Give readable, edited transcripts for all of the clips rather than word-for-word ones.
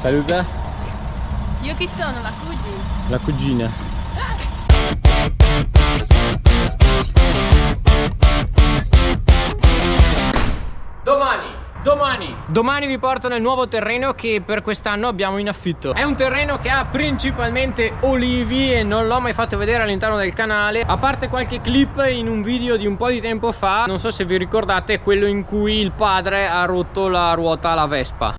Saluta. Io chi sono? La cugina. La cugina. Domani vi porto nel nuovo terreno che per quest'anno abbiamo in affitto. È un terreno che ha principalmente olivi e non l'ho mai fatto vedere all'interno del canale, a parte qualche clip in un video di un po' di tempo fa. Non so se vi ricordate, quello in cui il padre ha rotto la ruota alla Vespa.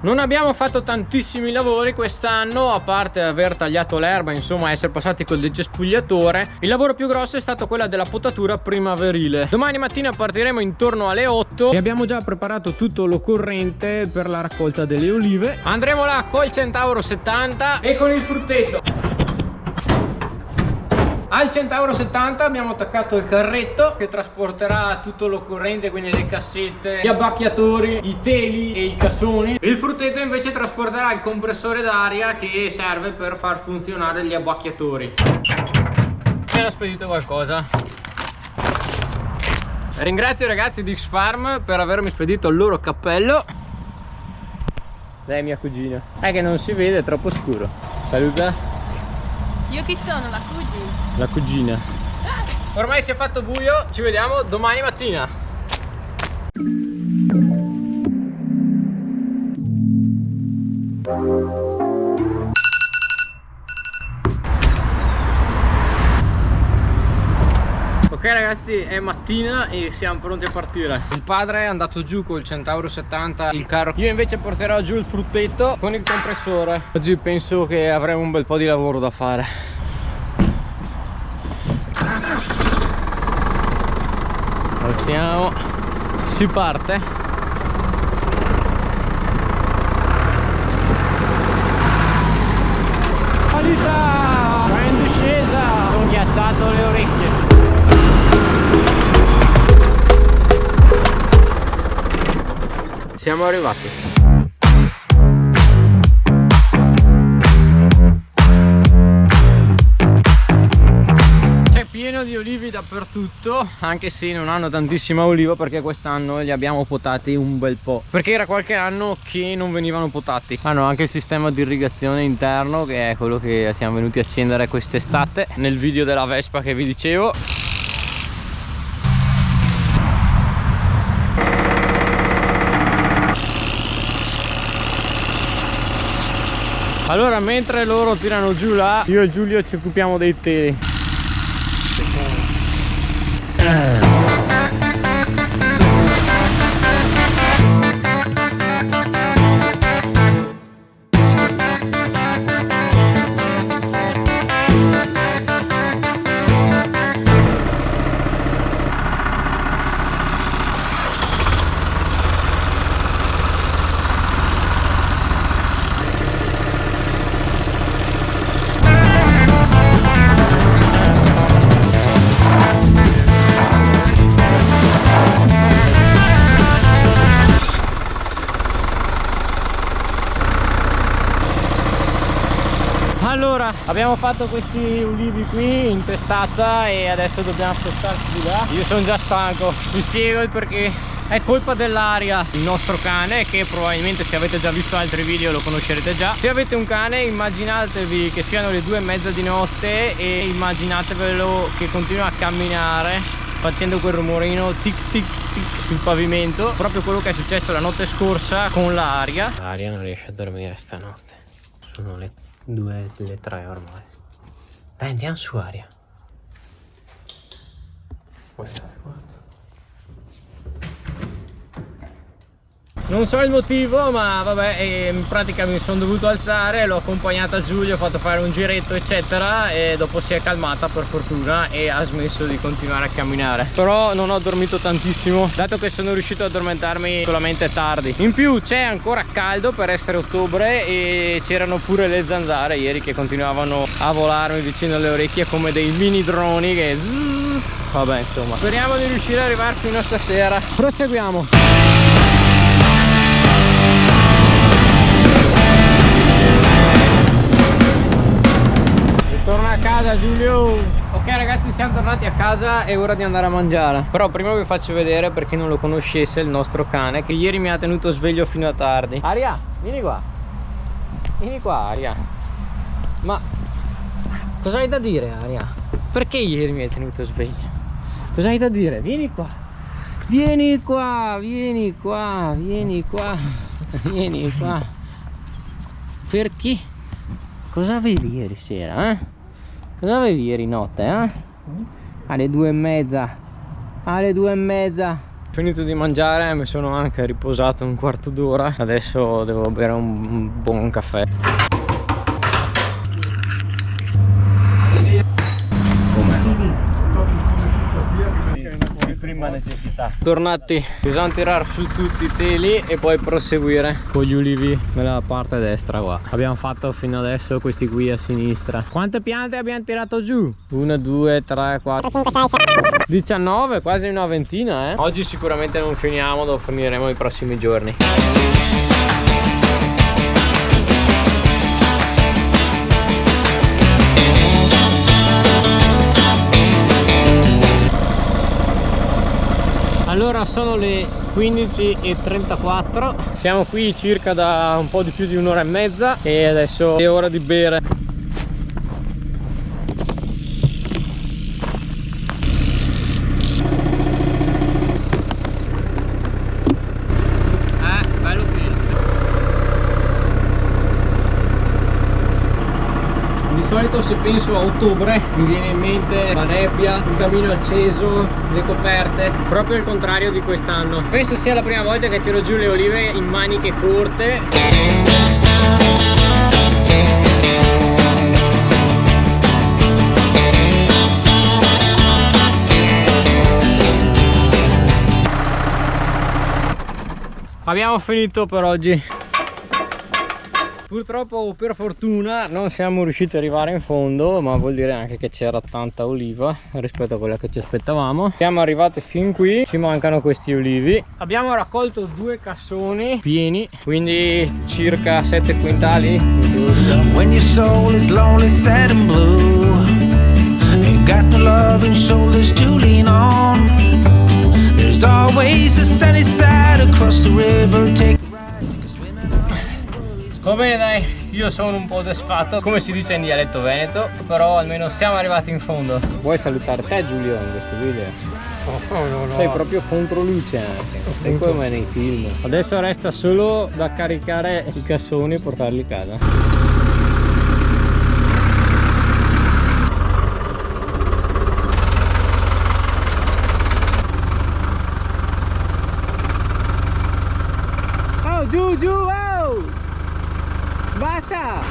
Non abbiamo fatto tantissimi lavori quest'anno, a parte aver tagliato l'erba, insomma essere passati col decespugliatore. Il lavoro più grosso è stato quello della potatura primaverile. Domani mattina partiremo intorno alle 8 e abbiamo già preparato tutto l'occorrente per la raccolta delle olive. Andremo là col Centauro 70 e con il frutteto. Al Centauro 70 abbiamo attaccato il carretto che trasporterà tutto l'occorrente, quindi le cassette, gli abbacchiatori, i teli e i cassoni. Il frutteto invece trasporterà il compressore d'aria che serve per far funzionare gli abbacchiatori. Mi hanno spedito qualcosa. Ringrazio i ragazzi di X-Farm per avermi spedito il loro cappello. Lei è mia cugina. È che non si vede, è troppo scuro. Saluta. Io chi sono? La cugina. La cugina. Ormai si è fatto buio, ci vediamo domani mattina. Ok ragazzi, è mattina e siamo pronti a partire. Il padre è andato giù col Centauro 70, il carro. Io invece porterò giù il frutteto con il compressore. Oggi penso che avremo un bel po' di lavoro da fare. Alziamo, si parte. Salita! È in discesa! Sono ghiacciato le orecchie. Siamo arrivati. C'è pieno di olivi dappertutto, anche se non hanno tantissima oliva perché quest'anno li abbiamo potati un bel po'. Perché era qualche anno che non venivano potati. Hanno anche il sistema di irrigazione interno, che è quello che siamo venuti a accendere quest'estate nel video della Vespa che vi dicevo. Allora, mentre loro tirano giù là, io e Giulio ci occupiamo dei teli. Allora, abbiamo fatto questi ulivi qui in testata e adesso dobbiamo spostarci di là. Io sono già stanco, vi spiego il perché. È colpa dell'aria. Il nostro cane, che probabilmente se avete già visto altri video lo conoscerete già. Se avete un cane, immaginatevi che siano le 2:30 di notte e immaginatevelo che continua a camminare facendo quel rumorino tic tic tic sul pavimento. Proprio quello che è successo la notte scorsa con l'aria. L'aria non riesce a dormire stanotte. Sono le 2, le 3 ormai. Dai, andiamo su, aria. Guarda. Non so il motivo, ma vabbè, in pratica mi sono dovuto alzare, l'ho accompagnata giù, gli ho fatto fare un giretto eccetera e dopo si è calmata per fortuna e ha smesso di continuare a camminare. Però non ho dormito tantissimo, dato che sono riuscito ad addormentarmi solamente tardi. In più c'è ancora caldo per essere ottobre e c'erano pure le zanzare ieri che continuavano a volarmi vicino alle orecchie come dei mini droni che zzz. Vabbè, insomma, speriamo di riuscire ad arrivare fino a stasera. Proseguiamo. Torna a casa, Giulio. Ok ragazzi, siamo tornati a casa, è ora di andare a mangiare. Però prima vi faccio vedere, per chi non lo conoscesse, il nostro cane che ieri mi ha tenuto sveglio fino a tardi. Aria, vieni qua. Vieni qua Aria. Ma cosa hai da dire Aria? Perché ieri mi hai tenuto sveglio? Cosa hai da dire? Vieni qua. Vieni qua, vieni qua, vieni qua. Vieni qua. Perché? Cosa avevi ieri sera, eh? Cosa avevi ieri notte, eh? Alle 2:30. Alle 2:30. Ho finito di mangiare, mi sono anche riposato un quarto d'ora. Adesso devo bere un buon caffè. Prima necessità. Tornati, bisogna tirare su tutti i teli e poi proseguire con gli ulivi nella parte destra qua. Abbiamo fatto fino adesso questi qui a sinistra. Quante piante abbiamo tirato giù? 1, 2, 3, 4, 5, 6, 7, 19, quasi una ventina, eh. Oggi sicuramente non finiamo, lo finiremo i prossimi giorni. Allora sono le 15:34, siamo qui circa da un po' di più di un'ora e mezza e adesso è ora di bere. Bello pieno. Di solito se penso a ottobre mi viene in mente la nebbia, il camino acceso, le coperte, proprio il contrario di quest'anno. Penso sia la prima volta che tiro giù le olive in maniche corte. Abbiamo finito per oggi. Purtroppo o per fortuna non siamo riusciti ad arrivare in fondo, ma vuol dire anche che c'era tanta oliva rispetto a quella che ci aspettavamo. Siamo arrivati fin qui, ci mancano questi olivi. Abbiamo raccolto 2 cassoni pieni, quindi circa 7 quintali. When your soul is lonely, sad and blue, ain't got no love and shoulders to lean on. There's always a sunny side across the river. Take Va bene dai, io sono un po' desfatto, come si dice in dialetto veneto, però almeno siamo arrivati in fondo. Vuoi salutare te Giulio in questo video? No. Sei proprio contro luce anche, sei come nei film. Adesso resta solo da caricare i cassoni e portarli a casa. Oh, giù, oh! Basta!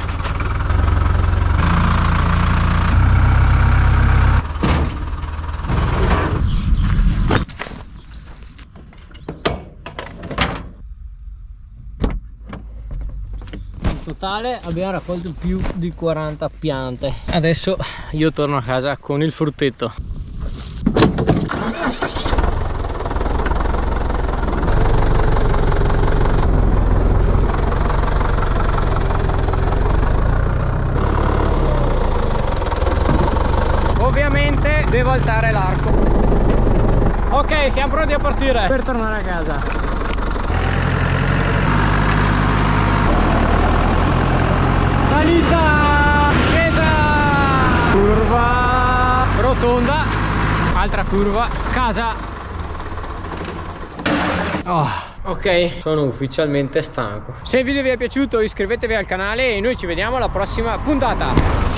In totale abbiamo raccolto più di 40 piante. Adesso io torno a casa con il frutteto. Ovviamente devo alzare l'arco. Ok, siamo pronti a partire per tornare a casa. Salita, scesa, curva, rotonda, altra curva, casa. Ok, sono ufficialmente stanco. Se il video vi è piaciuto iscrivetevi al canale e noi ci vediamo alla prossima puntata.